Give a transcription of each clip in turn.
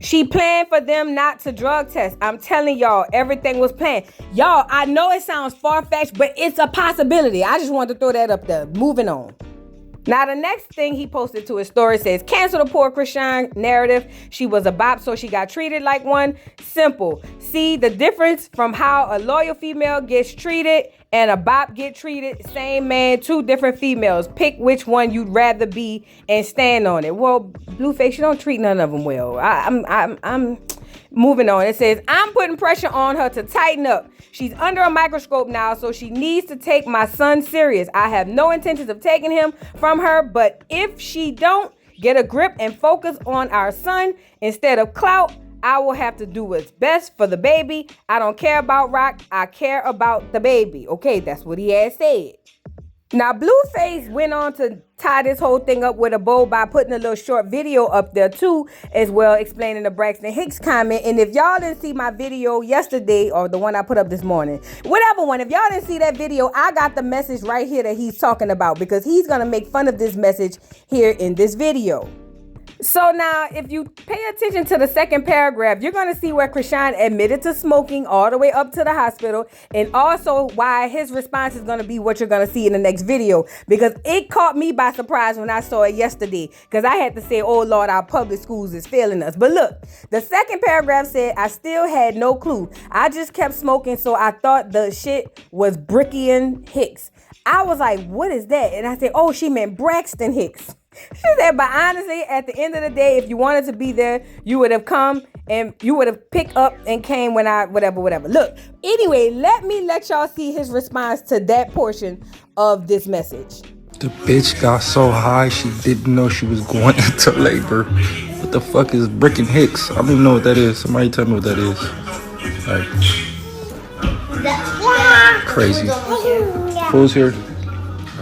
She planned for them not to drug test. I'm telling y'all, everything was planned. Y'all, I know it sounds far-fetched, but it's a possibility. I just wanted to throw that up there. Moving on. Now, the next thing he posted to his story says, cancel the poor Chrisean narrative. She was a bop, so she got treated like one. Simple. See the difference from how a loyal female gets treated and a bop get treated. Same man, two different females. Pick which one you'd rather be and stand on it. Well, Blueface, you don't treat none of them well. I'm moving on. It says, I'm putting pressure on her to tighten up. She's under a microscope now, so she needs to take my son serious. I have no intentions of taking him from her, but if she don't get a grip and focus on our son instead of clout, I will have to do what's best for the baby. I don't care about Rock. I care about the baby. Okay, that's what he had said. Now, Blueface went on to tie this whole thing up with a bow by putting a little short video up there too, as well, explaining the Braxton Hicks comment. And if y'all didn't see my video yesterday, or the one I put up this morning, whatever one, if y'all didn't see that video, I got the message right here that he's talking about, because he's going to make fun of this message here in this video. So now, if you pay attention to the second paragraph, you're going to see where Chrisean admitted to smoking all the way up to the hospital, and also why his response is going to be what you're going to see in the next video, because it caught me by surprise when I saw it yesterday, because I had to say, oh Lord, our public schools is failing us. But look, the second paragraph said, I still had no clue. I just kept smoking, so I thought the shit was Chrisean Hicks. I was like, what is that? And I said, oh, she meant Braxton Hicks. She said, but honestly, at the end of the day, if you wanted to be there, you would have come and you would have picked up and came when I, whatever. Look, anyway, let y'all see his response to that portion of this message. The bitch got so high she didn't know she was going into labor. What the fuck is Chrisean Hicks? I don't even know what that is. Somebody tell me what that is. Like, crazy. Fool's here.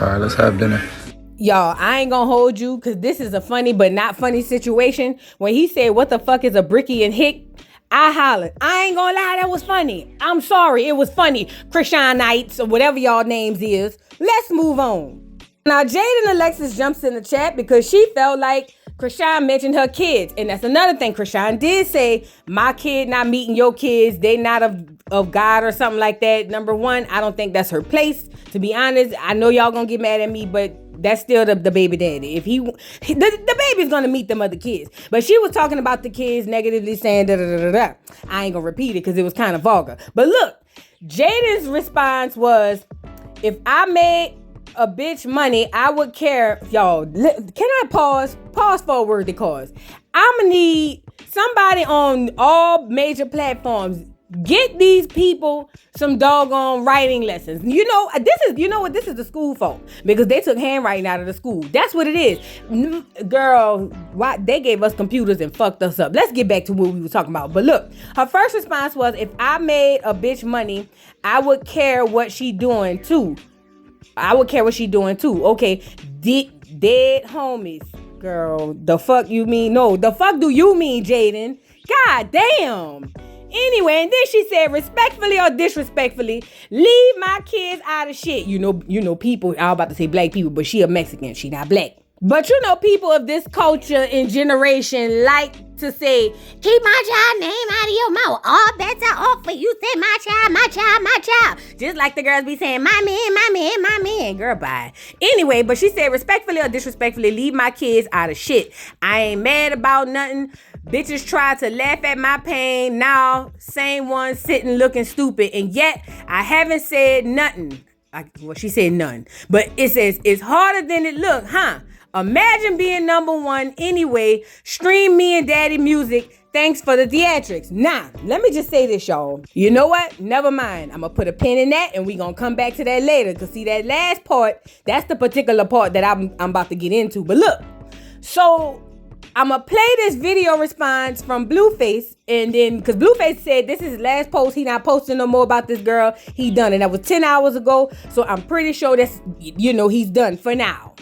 All right, let's have dinner. Y'all, I ain't gonna hold you, because this is a funny but not funny situation. When he said, what the fuck is a Chrisean Hick? I hollered. I ain't gonna lie, that was funny. I'm sorry, it was funny. Chriseanites, or whatever y'all names is. Let's move on. Now, Jaidyn Alexis jumps in the chat because she felt like Chrisean mentioned her kids. And that's another thing. Chrisean did say, my kid not meeting your kids. They not of God or something like that. Number one, I don't think that's her place. To be honest, I know y'all gonna get mad at me, but that's still the baby daddy. If the baby's gonna meet them other kids. But she was talking about the kids negatively, saying da da da da da. I ain't gonna repeat it because it was kind of vulgar. But look, Jaidyn's response was, if I made a bitch money, I would care. Y'all, can I pause for a word to cause? I'm gonna need somebody on all major platforms. Get these people some doggone writing lessons. You know this is the school fault, because they took handwriting out of the school. That's what it is. Girl, why they gave us computers and fucked us up. Let's get back to what we were talking about. But look, her first response was, if I made a bitch money, I would care what she doing too. Okay, dead homies. Girl, the fuck you mean? No, the fuck do you mean, Jaidyn? God damn. Anyway, and then she said, respectfully or disrespectfully, leave my kids out of shit. You know, people, I was about to say black people, but she a Mexican, she not black. But you know, people of this culture and generation like to say, keep my child name out of your mouth. All bets are off for you. Say my child, my child, my child. Just like the girls be saying, my man, my man, my man. Girl, bye. Anyway, but she said, respectfully or disrespectfully, leave my kids out of shit. I ain't mad about nothing. Bitches try to laugh at my pain. Now, same one sitting looking stupid. And yet, I haven't said nothing. She said none. But it says, it's harder than it look, huh? Imagine being number one anyway. Stream me and daddy music. Thanks for the theatrics. Now, let me just say this, y'all. You know what? Never mind. I'm going to put a pin in that, and we going to come back to that later. Because see, that last part, that's the particular part that I'm about to get into. But look, so I'm going to play this video response from Blueface. And then, because Blueface said this is his last post. He not posting no more about this girl. He done. And that was 10 hours ago. So I'm pretty sure that's, he's done for now.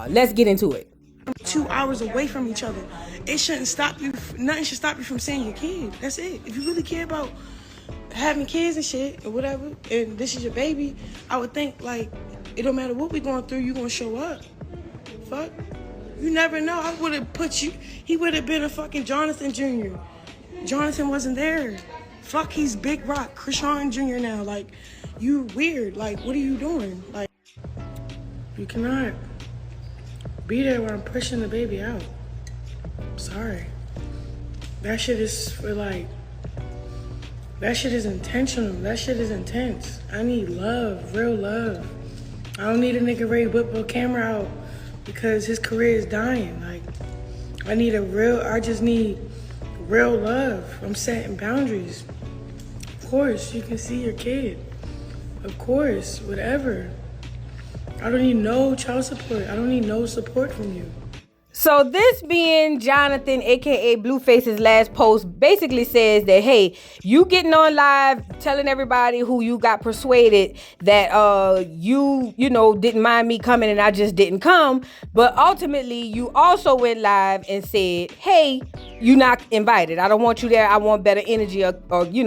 Let's get into it. 2 hours away from each other. It shouldn't stop you. Nothing should stop you from seeing your kid. That's it. If you really care about having kids and shit or whatever, and this is your baby, I would think, like, it don't matter what we going through, you gonna show up. Fuck. You never know. I would have put you. He would have been a fucking Jonathan Jr. Jonathan wasn't there. Fuck, he's Big Rock, Chrisean Jr. now. Like, you weird. Like, what are you doing? Like, you cannot be there when I'm pushing the baby out. I'm sorry. That shit is for like, that shit is intentional. That shit is intense. I need love, real love. I don't need a nigga ready to whip a camera out because his career is dying. Like, I just need real love. I'm setting boundaries. Of course, you can see your kid. Of course, whatever. I don't need no child support. I don't need no support from you. So this being Jonathan, aka Blueface's last post, basically says that, hey, you getting on live telling everybody who you got persuaded that you didn't mind me coming and I just didn't come. But ultimately, you also went live and said, hey, you not invited. I don't want you there. I want better energy or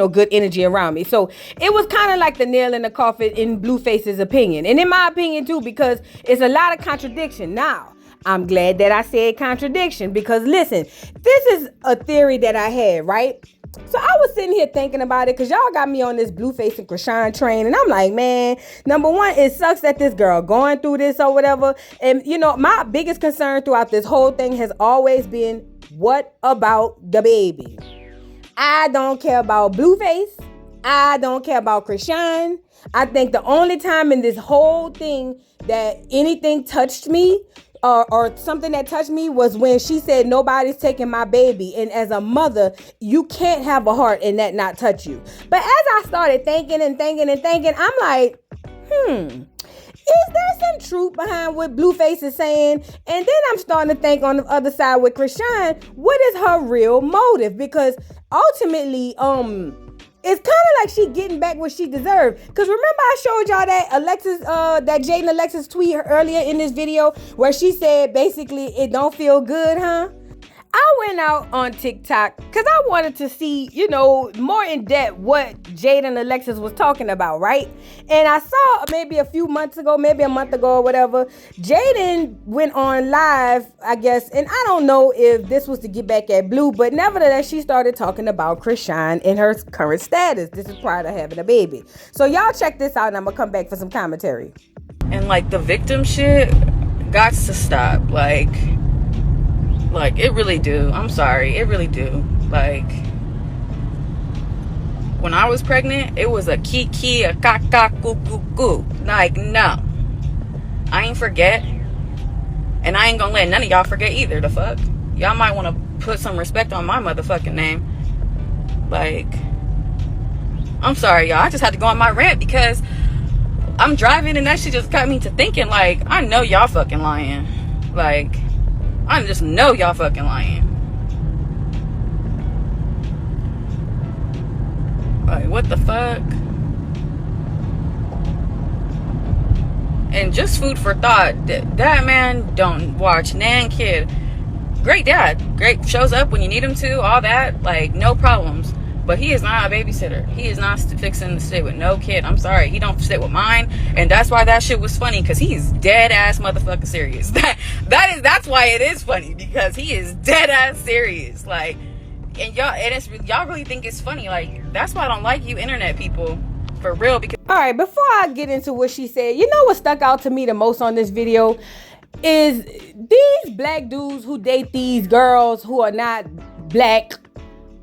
good energy around me. So it was kind of like the nail in the coffin in Blueface's opinion. And in my opinion too, because it's a lot of contradiction. Now, I'm glad that I said contradiction because listen, this is a theory that I had, right? So I was sitting here thinking about it because y'all got me on this Blueface and Chrisean train. And I'm like, man, number one, it sucks that this girl going through this or whatever. And, my biggest concern throughout this whole thing has always been, what about the baby? I don't care about Blueface. I don't care about Chrisean. I think the only time in this whole thing that anything touched me or something that touched me was when she said, nobody's taking my baby. And as a mother, you can't have a heart and that not touch you. But as I started thinking, I'm like, is there some truth behind what Blueface is saying? And then I'm starting to think on the other side with Chrisean, what is her real motive? Because ultimately, it's kind of like she getting back what she deserved. Because remember I showed y'all that Jaidyn Alexis tweet earlier in this video where she said basically it don't feel good, huh? I went out on TikTok because I wanted to see, more in depth what Jaidyn Alexis was talking about, right? And I saw maybe a few months ago, maybe a month ago or whatever, Jaidyn went on live, I guess, and I don't know if this was to get back at Blue, but nevertheless, she started talking about Chrisean and her current status. This is prior to having a baby. So y'all check this out and I'm going to come back for some commentary. And the victim shit got to stop. Like, it really do. I'm sorry. It really do. When I was pregnant, it was a kiki, a kaka, coo, coo, coo. No. I ain't forget. And I ain't gonna let none of y'all forget either, the fuck. Y'all might want to put some respect on my motherfucking name. I'm sorry, y'all. I just had to go on my rant because I'm driving and that shit just got me to thinking, I know y'all fucking lying. I just know y'all fucking lying. What the fuck? And just food for thought. That man don't watch nan kid. Great dad. Great, shows up when you need him to. All that. No problems. But he is not a babysitter. He is not fixing to sit with no kid. I'm sorry. He don't sit with mine. And that's why that shit was funny. Because he is dead ass motherfucking serious. That's why it is funny. Because he is dead ass serious. Y'all really think it's funny. That's why I don't like you internet people. For real. Because all right, before I get into what she said, what stuck out to me the most on this video is these black dudes who date these girls who are not black.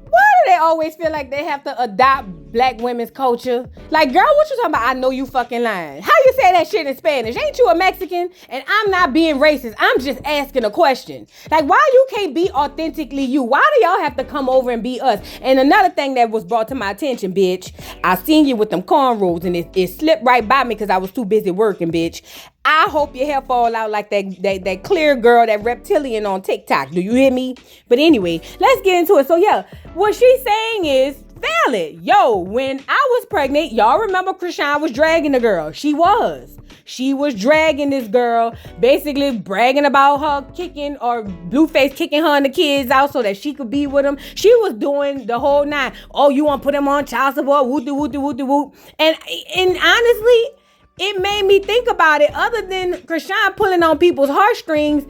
Why do they always feel like they have to adopt black women's culture? Girl, what you talking about? I know you fucking lying. How you say that shit in Spanish? Ain't you a Mexican? And I'm not being racist. I'm just asking a question. Why you can't be authentically you? Why do y'all have to come over and be us? And another thing that was brought to my attention, bitch, I seen you with them cornrows and it slipped right by me because I was too busy working, bitch. I hope your hair fall out like that clear girl, that reptilian on TikTok. Do you hear me? But anyway, let's get into it. So yeah, what she's saying is valid. Yo, when I was pregnant, y'all remember Chrisean was dragging the girl. She was dragging this girl, basically bragging about her kicking or Blueface kicking her and the kids out so that she could be with him. She was doing the whole nine. Oh, you want to put him on child support? Woo. And honestly, it made me think about it. Other than Chrisean pulling on people's heartstrings,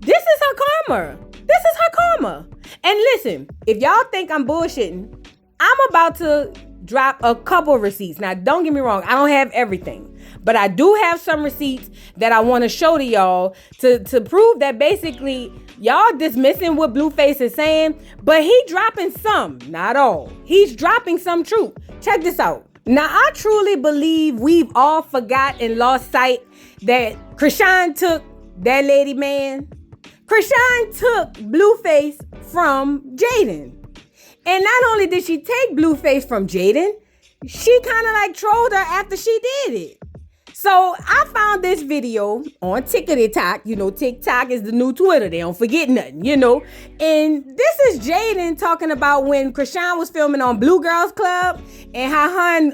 This is her karma. This is her karma. And listen, if y'all think I'm bullshitting, I'm about to drop a couple receipts. Now, don't get me wrong. I don't have everything. But I do have some receipts that I want to show to y'all to prove that basically y'all dismissing what Blueface is saying, but he dropping some, not all. He's dropping some truth. Check this out. Now, I truly believe we've all forgot and lost sight that Chrisean took that lady, man. Chrisean took Blueface from Jaidyn. And not only did she take Blueface from Jaidyn, she kind of like trolled her after she did it. So I found this video on TikTok. You know, TikTok is the new Twitter. They don't forget nothing, you know. And this is Jaidyn talking about when Chrisean was filming on Blue Girls Club and how her and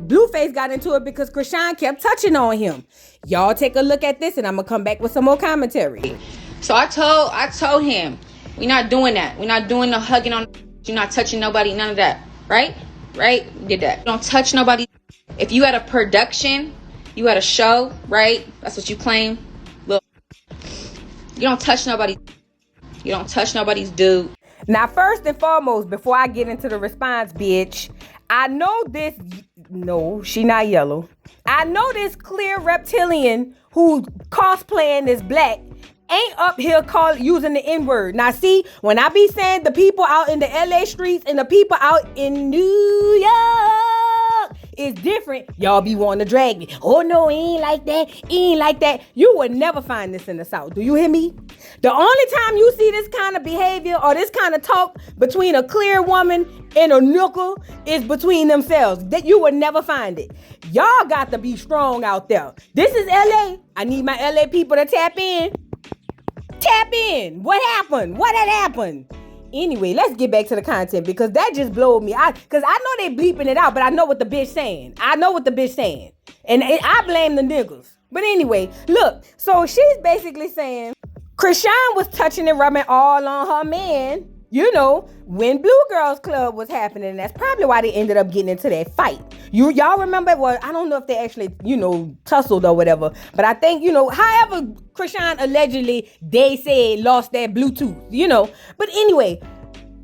Blueface got into it because Chrisean kept touching on him. Y'all take a look at this and I'm going to come back with some more commentary. So I told him, we're not doing that. We're not doing no hugging on. You're not touching nobody, none of that. Right? Right? We did that. Don't touch nobody. If you had a production, you had a show, right? That's what you claim. Look, you don't touch nobody. You don't touch nobody's dude. Now, first and foremost, before I get into the response, bitch, I know this. No, she not yellow. I know this clear reptilian who cosplaying as black ain't up here using the N-word. Now, see, when I be saying the people out in the LA streets and the people out in New York is different, y'all be wanting to drag me. Oh, no, it ain't like that. It ain't like that. You would never find this in the South. Do you hear me? The only time you see this kind of behavior or this kind of talk between a clear woman and a nickel is between themselves. That you would never find it. Y'all got to be strong out there. This is LA. I need my LA people to tap in. Tap in. What happened? What had happened? Anyway, let's get back to the content because that just blowed me. Because I know they bleeping it out, but I know what the bitch saying. And I blame the niggas. But anyway, look. So she's basically saying Chrisean was touching and rubbing all on her man, you know, when Blue Girls Club was happening. That's probably why they ended up getting into that fight. Y'all remember? Well, I don't know if they actually, you know, tussled or whatever. But I think, you know, however Chrisean allegedly, they said, lost that Bluetooth, you know. But anyway,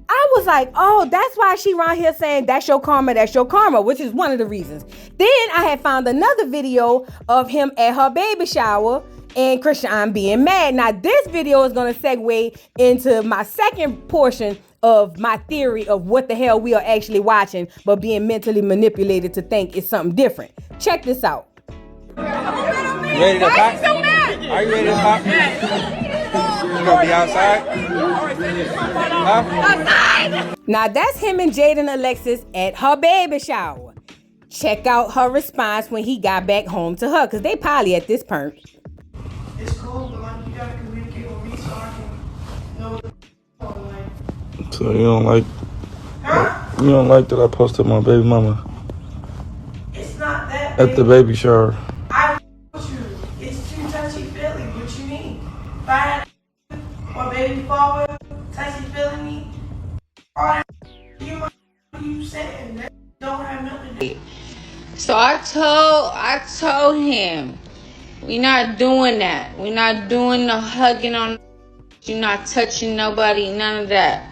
I was like, oh, that's why she around here saying that's your karma, which is one of the reasons. Then I had found another video of him at her baby shower and Chrisean being mad. Now, this video is going to segue into my second portion of my theory of what the hell we are actually watching, but being mentally manipulated to think it's something different. Check this out. Ready to pop? So mad? Are you ready to pop? You gonna be outside? Huh? Outside! Now, that's him and Jaidyn Alexis at her baby shower. Check out her response when he got back home to her, because they probably at this point. It's cool, but like you gotta communicate with me so I can know what like. So you don't like? Huh? You don't like that I posted my baby mama? It's not that. At the baby shower. I told you it's too touchy feely. What you mean? If I had my baby father touchy feeling me, all that you saying that don't have nothing to do. So I told him, we not doing that. We not doing the hugging on. You not touching nobody, none of that.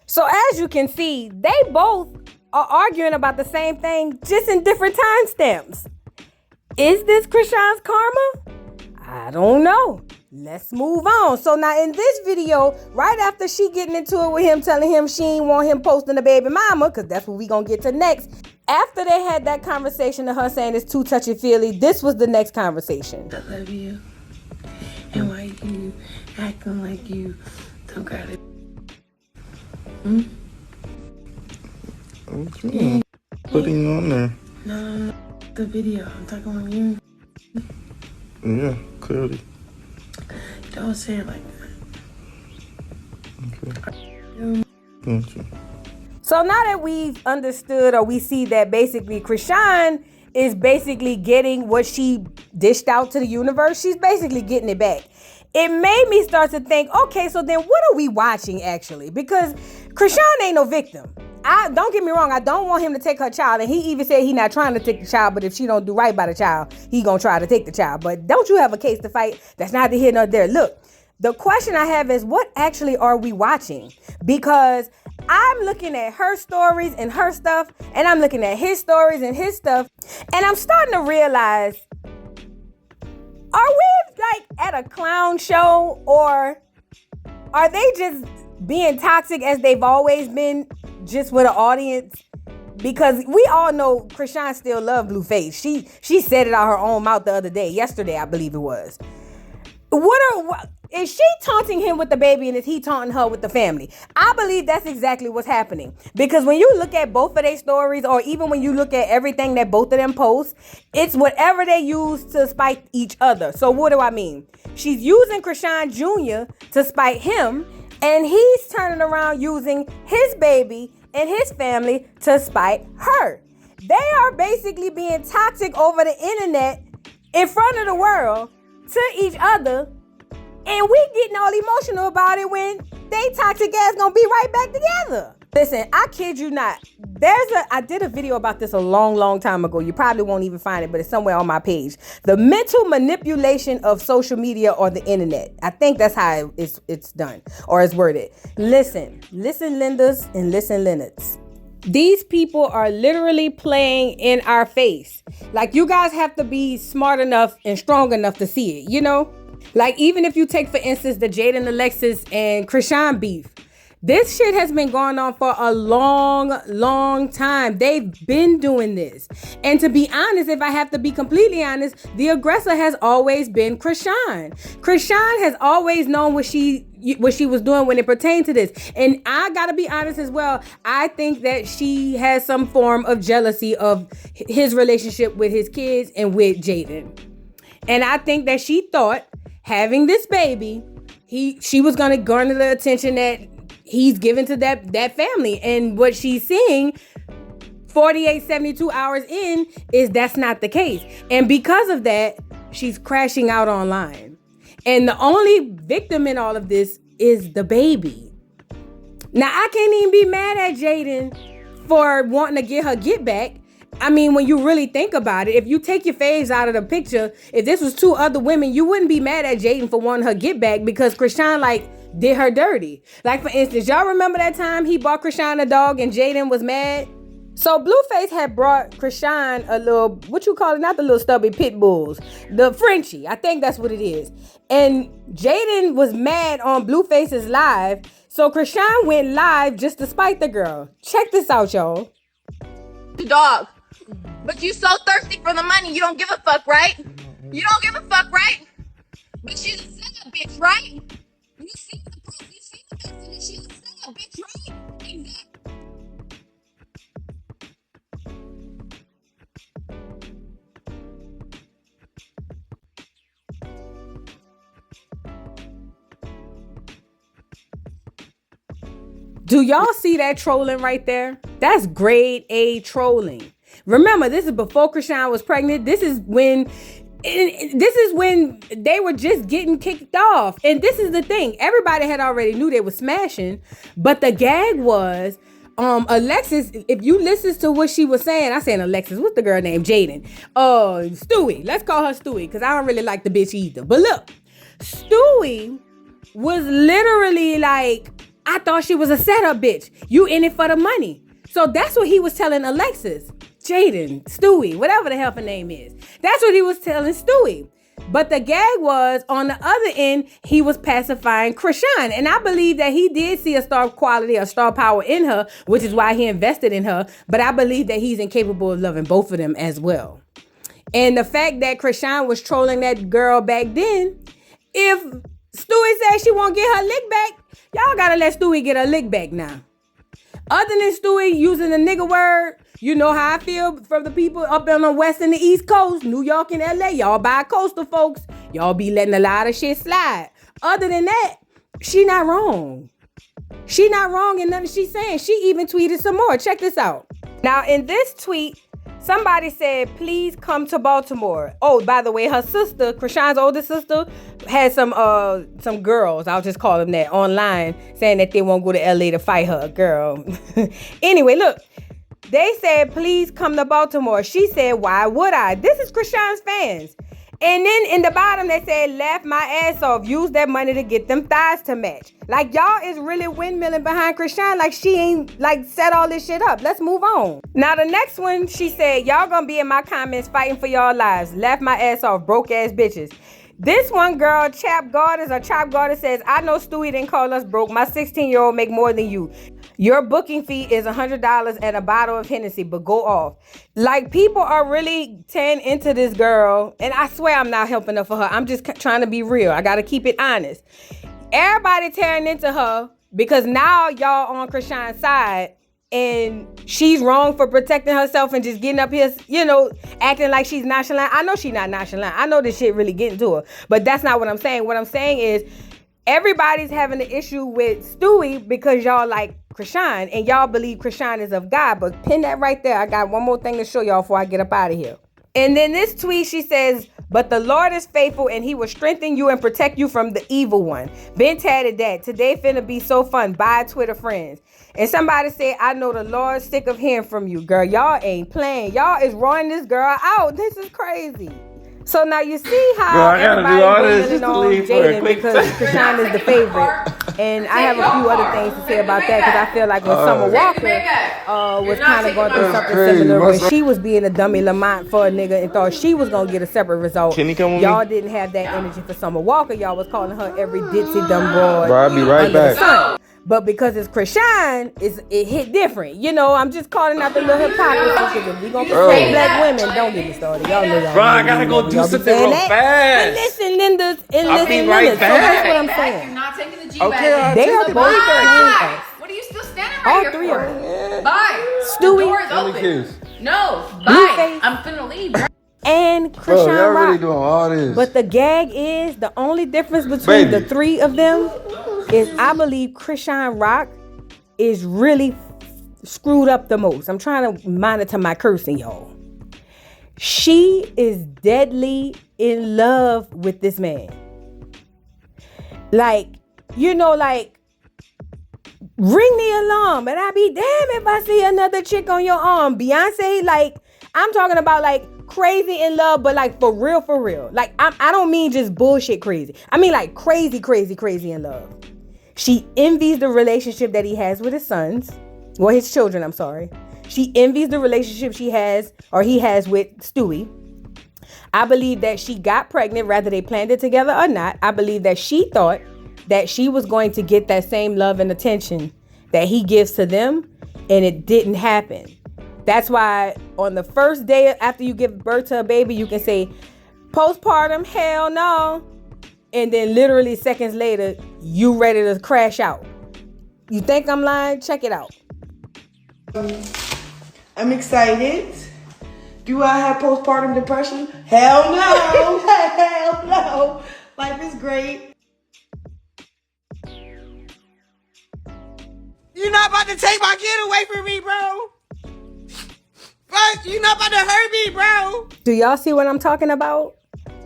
So as you can see, they both are arguing about the same thing, just in different timestamps. Is this Chrisean's karma? I don't know. Let's move on. So now in this video, right after she getting into it with him, telling him she ain't want him posting the baby mama, because that's what we gonna get to next. After they had that conversation of her saying it's too touchy-feely, this was the next conversation. I love you. And why you acting like you don't got it? Okay. Putting you on there. No. The video. I'm talking about you. Yeah, clearly. Don't say it like that. Okay. Gotcha. So now that we've understood, or we see that basically Chrisean is basically getting what she dished out to the universe, she's basically getting it back. It made me start to think, okay, so then what are we watching actually? Because Chrisean ain't no victim. I don't get me wrong, I don't want him to take her child, and he even said he not trying to take the child, but if she don't do right by the child, he gonna try to take the child. But don't you have a case to fight? That's neither here nor there. Look, the question I have is, what actually are we watching? Because I'm looking at her stories and her stuff, and I'm looking at his stories and his stuff, and I'm starting to realize, are we like at a clown show, or are they just being toxic as they've always been, just with an audience? Because we all know Chrisean still loves Blueface. She said it out her own mouth the other day, yesterday I believe it was. Is she taunting him with the baby, and is he taunting her with the family? I believe that's exactly what's happening. Because when you look at both of their stories, or even when you look at everything that both of them post, it's whatever they use to spite each other. So what do I mean? She's using Chrisean Jr. to spite him, and he's turning around using his baby and his family to spite her. They are basically being toxic over the internet in front of the world to each other, and we getting all emotional about it when they toxic ass gonna be right back together. Listen, I kid you not. I did a video about this a long time ago. You probably won't even find it, but it's somewhere on my page. The mental manipulation of social media or the internet. I think that's how it's done, or it's worded. Listen, Lindas and listen, Leonards. These people are literally playing in our face. Like, you guys have to be smart enough and strong enough to see it, you know? Like, even if you take, for instance, the Jaidyn Alexis and Chrisean beef. This shit has been going on for a long time. They've been doing this. And to be honest, if I have to be completely honest, the aggressor has always been Chrisean. Chrisean has always known what she was doing when it pertained to this. And I gotta be honest as well, I think that she has some form of jealousy of his relationship with his kids and with Jaidyn. And I think that she thought having this baby, she was gonna garner the attention that he's given to that family. And what she's seeing 72 hours in is that's not the case. And because of that, she's crashing out online. And the only victim in all of this is the baby. Now, I can't even be mad at Jaidyn for wanting to get her get back. I mean, when you really think about it, if you take your faves out of the picture, if this was two other women, you wouldn't be mad at Jaidyn for wanting her get back, because Chrisean, did her dirty. Like, for instance, y'all remember that time he bought Chrisean a dog and Jaidyn was mad? So Blueface had brought Chrisean a little, what you call it? Not the little stubby pit bulls, the Frenchie. I think that's what it is. And Jaidyn was mad on Blueface's live. So Chrisean went live just to spite the girl. Check this out, y'all. Dog. But you so thirsty for the money, you don't give a fuck, right? You don't give a fuck, right? But you the setup bitch, right? You see the post, you see the message, she's a setup bitch, right? Exactly. Do y'all see that trolling right there? That's grade A trolling. Remember, this is before Chrisean was pregnant. This is when they were just getting kicked off. And this is the thing. Everybody had already knew they were smashing. But the gag was, Alexis, if you listen to what she was saying, I saying Alexis, what's the girl named? Jaidyn. Stewie. Let's call her Stewie, because I don't really like the bitch either. But look, Stewie was literally like, I thought she was a setup bitch. You in it for the money. So that's what he was telling Alexis. Jaidyn, Stewie, whatever the hell her name is. That's what he was telling Stewie. But the gag was, on the other end, he was pacifying Chrisean. And I believe that he did see a star quality, a star power in her, which is why he invested in her. But I believe that he's incapable of loving both of them as well. And the fact that Chrisean was trolling that girl back then, if Stewie said she won't get her lick back, y'all gotta let Stewie get her lick back now. Other than Stewie using the nigga word, you know how I feel from the people up on the West and the East Coast, New York and LA. Y'all bi-coastal folks. Y'all be letting a lot of shit slide. Other than that, she not wrong. She not wrong in nothing she's saying. She even tweeted some more. Check this out. Now, in this tweet, Somebody said, please come to Baltimore. Oh, by the way, her sister, Chrisean's older sister, had some girls, I'll just call them that, online saying that they won't go to LA to fight her. Girl. Anyway, look. They said, please come to Baltimore. She said, why would I? This is Chrisean's fans. And then in the bottom, they said, laugh my ass off. Use that money to get them thighs to match. Like, y'all is really windmilling behind Chrisean like she ain't, like, set all this shit up. Let's move on. Now, the next one, she said, y'all gonna be in my comments fighting for y'all lives. Laugh my ass off, broke ass bitches. This one girl, Chop Gardner says, I know Stewie didn't call us broke. My 16-year-old make more than you. Your booking fee is $100 and a bottle of Hennessy, but go off. Like, people are really tearing into this girl, and I swear I'm not helping her for her. I'm just trying to be real. I got to keep it honest. Everybody tearing into her because now y'all on Chrisean's side, and she's wrong for protecting herself and just getting up here, you know, acting like she's nonchalant. I know she's not nonchalant. I know this shit really getting to her, but that's not what I'm saying. What I'm saying is everybody's having an issue with Stewie because y'all like Chrisean and y'all believe Chrisean is of God. But pin that right there. I got one more thing to show y'all before I get up out of here. And then this tweet, she says, but the Lord is faithful and he will strengthen you and protect you from the evil one. Been tatted that. Today finna be so fun. Bye, Twitter friends. And somebody said, I know the Lord's sick of hearing from you. Girl, y'all ain't playing. Y'all is running this girl out. This is crazy. So now you see how everybody's willing on Jaidyn because Chrisean is the favorite. And I have a few other things to say about that because I feel like when Summer Walker was kind of going through something similar when she was being a dummy Lamont for a nigga and thought she was going to get a separate result. Y'all didn't have that energy for Summer Walker. Y'all was calling her every ditzy dumb broad. Bro, I'll be right back. But because it's Chrisean, it hit different. You know, I'm just calling out the little hypocrisy because if we gonna protect black women, don't get me started. Y'all know y'all. Bro, I gotta go do something real fast. And listen, Linda's and listen, Linda. So that's what I'm saying. You're not taking the G Okay, they are both playing. What are you still standing right here for? All three of them. Bye. Stewie. The door is open. No. Bye. Blueface. I'm finna leave, bro. And Chrisean Bro, y'all Rock. really doing all this. But the gag is the only difference between the three of them is I believe Chrisean Rock is really screwed up the most. I'm trying to monitor my cursing, y'all. She is deadly in love with this man. Like, you know, like, ring the alarm, and I be damn if I see another chick on your arm. Beyonce, like, I'm talking about like crazy in love, but like for real, for real. Like, I don't mean just bullshit crazy. I mean like crazy, crazy, crazy in love. She envies the relationship that he has with his sons. Well, his children, I'm sorry. She envies the relationship he has with Stewie. I believe that she got pregnant, whether they planned it together or not. I believe that she thought that she was going to get that same love and attention that he gives to them, and it didn't happen. That's why on the first day after you give birth to a baby, you can say, postpartum, hell no. And then literally seconds later, you ready to crash out. You think I'm lying? Check it out. I'm excited. Do I have postpartum depression? Hell no. Hell no. Life is great. You're not about to take my kid away from me, bro. Fuck, you're not about to hurt me, bro. Do y'all see what I'm talking about?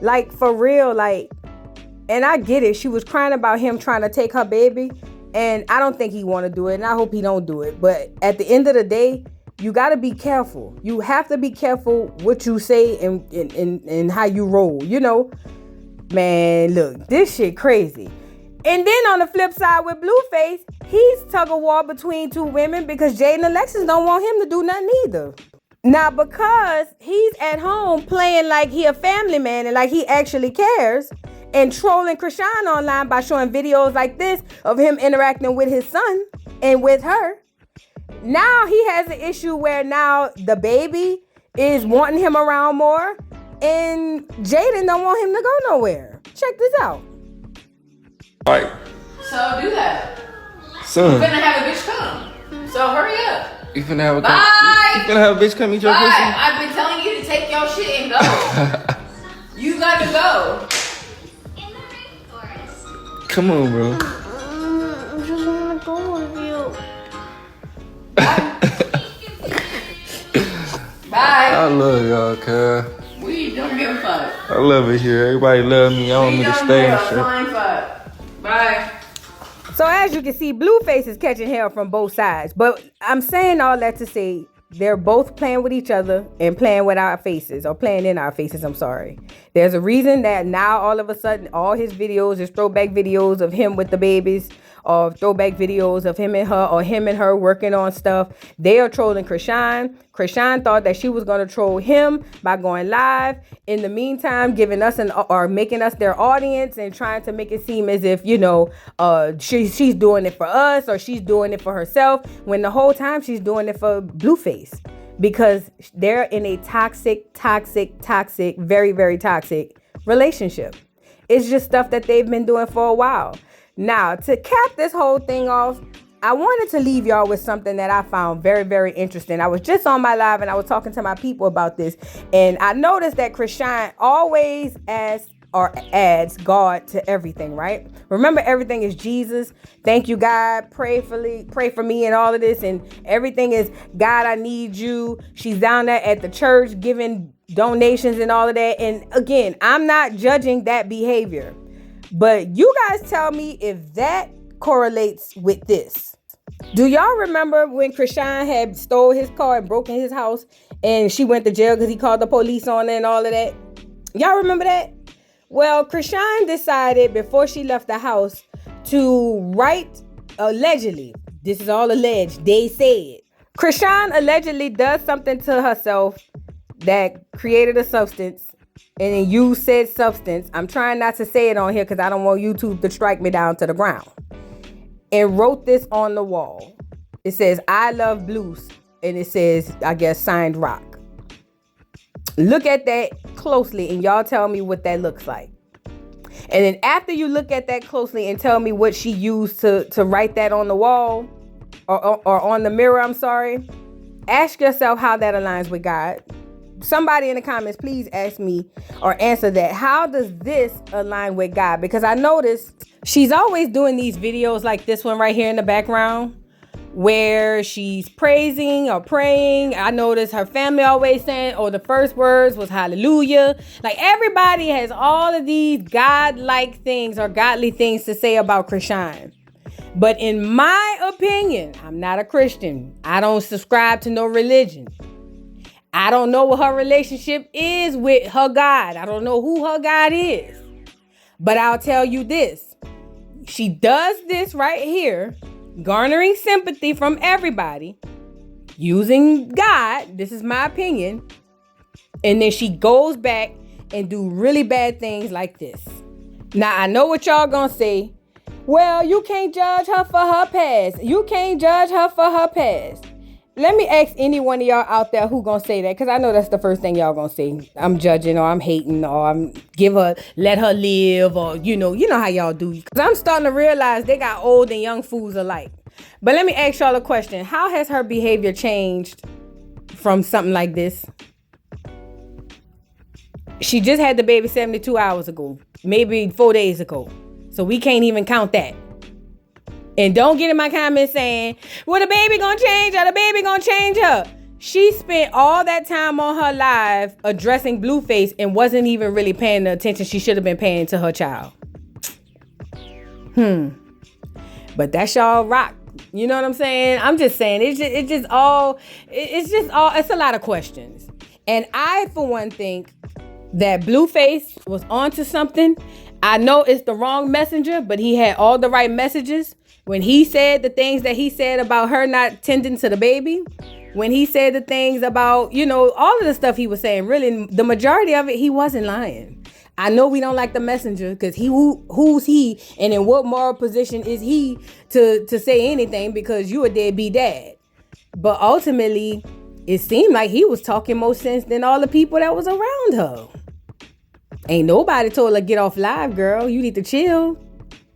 Like, for real, like, and I get it. She was crying about him trying to take her baby. And I don't think he want to do it. And I hope he don't do it. But at the end of the day, you got to be careful. You have to be careful what you say and how you roll. You know, man, look, this shit crazy. And then on the flip side with Blueface, he's tug of war between two women because Jaidyn Alexis don't want him to do nothing either. Now, because he's at home playing like he a family man and like he actually cares, and trolling Chrisean online by showing videos like this of him interacting with his son and with her. Now he has an issue where now the baby is wanting him around more and Jaidyn don't want him to go nowhere. Check this out. Right. So do that. Son. You're gonna have a bitch come. So hurry up. You finna have a Bye. You finna have a bitch come eat your pussy? I've been telling you to take your shit and go. You gotta go. Come on, bro. I just want to go with you. Bye. love y'all, cuz. We don't give a fuck. I love it here. Everybody love me. I want me to stay and shit. Bye. So as you can see, Blueface is catching hell from both sides. But I'm saying all that to say they're both playing with each other and playing with our faces, or playing in our faces, I'm sorry. There's a reason that now all of a sudden all his videos is throwback videos of him with the babies, or throwback videos of him and her, or him and her working on stuff. They are trolling Chrisean. Chrisean thought that she was going to troll him by going live. In the meantime, giving us or making us their audience and trying to make it seem as if, she's doing it for us or she's doing it for herself, when the whole time she's doing it for Blueface, because they're in a toxic, very, very toxic relationship. It's just stuff that they've been doing for a while. Now, to cap this whole thing off, I wanted to leave y'all with something that I found very, very interesting. I was just on my live and I was talking to my people about this, and I noticed that Chrisean always adds God to everything, right? Remember, everything is Jesus. Thank you, God. Pray for me and all of this, and everything is God, I need you. She's down there at the church giving donations and all of that. And again, I'm not judging that behavior, but you guys tell me if that correlates with this. Do y'all remember when Chrisean had stole his car and broke in his house and she went to jail because he called the police on her and all of that? Y'all remember that? Well, Chrisean decided before she left the house to write, allegedly, this is all alleged, they said, Chrisean allegedly does something to herself that created a substance, and then you said substance. I'm trying not to say it on here because I don't want YouTube to strike me down to the ground. And wrote this on the wall. It says, I love blues. And it says, I guess, signed Rock. Look at that closely and y'all tell me what that looks like. And then after you look at that closely and tell me what she used to write that on the wall, or on the mirror, I'm sorry, ask yourself how that aligns with God. Somebody in the comments, please ask me or answer that. How does this align with God? Because I noticed she's always doing these videos like this one right here in the background, where she's praising or praying. I noticed her family always saying, the first words was hallelujah. Like, everybody has all of these God-like things or godly things to say about Chrisean. But in my opinion, I'm not a Christian. I don't subscribe to no religion. I don't know what her relationship is with her God. I don't know who her God is. But I'll tell you this. She does this right here, garnering sympathy from everybody, using God. This is my opinion. And then she goes back and do really bad things like this. Now, I know what y'all gonna say. Well, you can't judge her for her past. You can't judge her for her past. Let me ask any one of y'all out there who gonna say that, because I know that's the first thing y'all gonna say. I'm judging, or I'm hating, or I'm let her live, or you know how y'all do. Because I'm starting to realize they got old and young fools alike. But let me ask y'all a question. How has her behavior changed from something like this? She just had the baby 72 hours ago, maybe 4 days ago. So we can't even count that. And don't get in my comments saying, well, the baby gonna change her, the baby gonna change her. She spent all that time on her live addressing Blueface and wasn't even really paying the attention she should have been paying to her child. But that's y'all rock. You know what I'm saying? I'm just saying, it's a lot of questions. And I, for one, think that Blueface was onto something. I know it's the wrong messenger, but he had all the right messages. When he said the things that he said about her not tending to the baby, when he said the things about, all of the stuff he was saying, really, the majority of it, he wasn't lying. I know we don't like the messenger because who's he, and in what moral position is he to say anything, because you a deadbeat dad. But ultimately, it seemed like he was talking more sense than all the people that was around her. Ain't nobody told her, get off live, girl. You need to chill.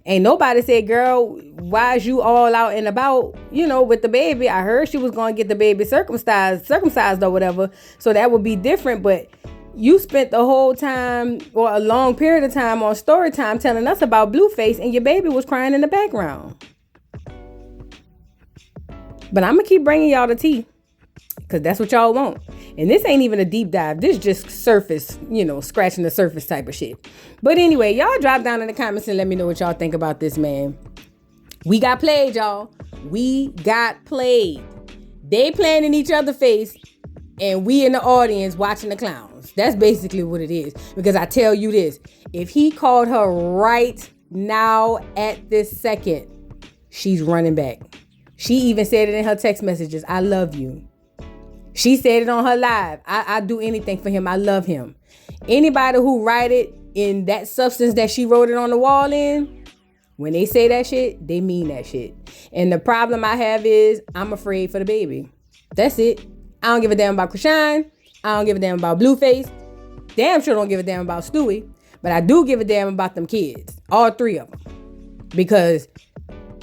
Ain't nobody said, girl, why is you all out and about, with the baby? I heard she was going to get the baby circumcised or whatever. So that would be different. But you spent the whole time, or a long period of time, on story time telling us about Blueface, and your baby was crying in the background. But I'm going to keep bringing y'all the tea, because that's what y'all want. And this ain't even a deep dive. This just surface, scratching the surface type of shit. But anyway, y'all drop down in the comments and let me know what y'all think about this, man. We got played, y'all. We got played. They playing in each other's face, and we in the audience watching the clowns. That's basically what it is. Because I tell you this, if he called her right now at this second, she's running back. She even said it in her text messages. I love you. She said it on her live. I do anything for him. I love him. Anybody who write it in that substance that she wrote it on the wall in, when they say that shit, they mean that shit. And the problem I have is I'm afraid for the baby. That's it. I don't give a damn about Chrisean. I don't give a damn about Blueface. Damn sure don't give a damn about Stewie. But I do give a damn about them kids. All three of them. Because,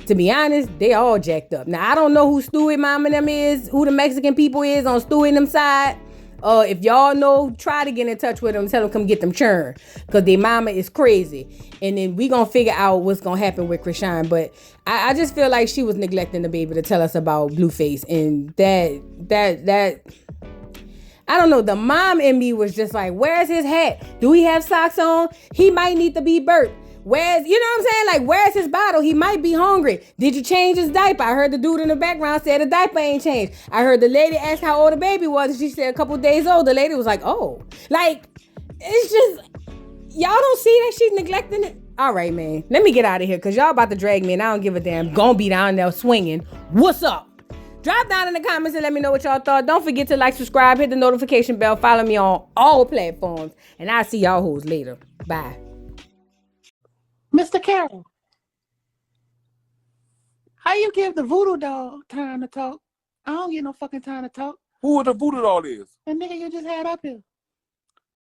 to be honest, they all jacked up. Now, I don't know who Stewie mom and them is, who the Mexican people is on Stewie and them side. If y'all know, try to get in touch with them. Tell them come get them churn. Because their mama is crazy. And then we going to figure out what's going to happen with Chrisean. But I just feel like she was neglecting the baby to tell us about Blueface. And that I don't know. The mom in me was just like, where's his hat? Do he have socks on? He might need to be burped. Where's, you know what I'm saying? Like, where's his bottle? He might be hungry. Did you change his diaper? I heard the dude in the background said the diaper ain't changed. I heard the lady ask how old the baby was, and she said a couple days old. The lady was like, oh. Like, it's just, y'all don't see that she's neglecting it? All right, man. Let me get out of here, because y'all about to drag me, and I don't give a damn. Gonna be down there swinging. What's up? Drop down in the comments and let me know what y'all thought. Don't forget to like, subscribe, hit the notification bell, follow me on all platforms, and I'll see y'all hoes later. Bye. Mr. Carroll, how you give the voodoo doll time to talk? I don't get no fucking time to talk. Who the voodoo doll is? The nigga you just had up here.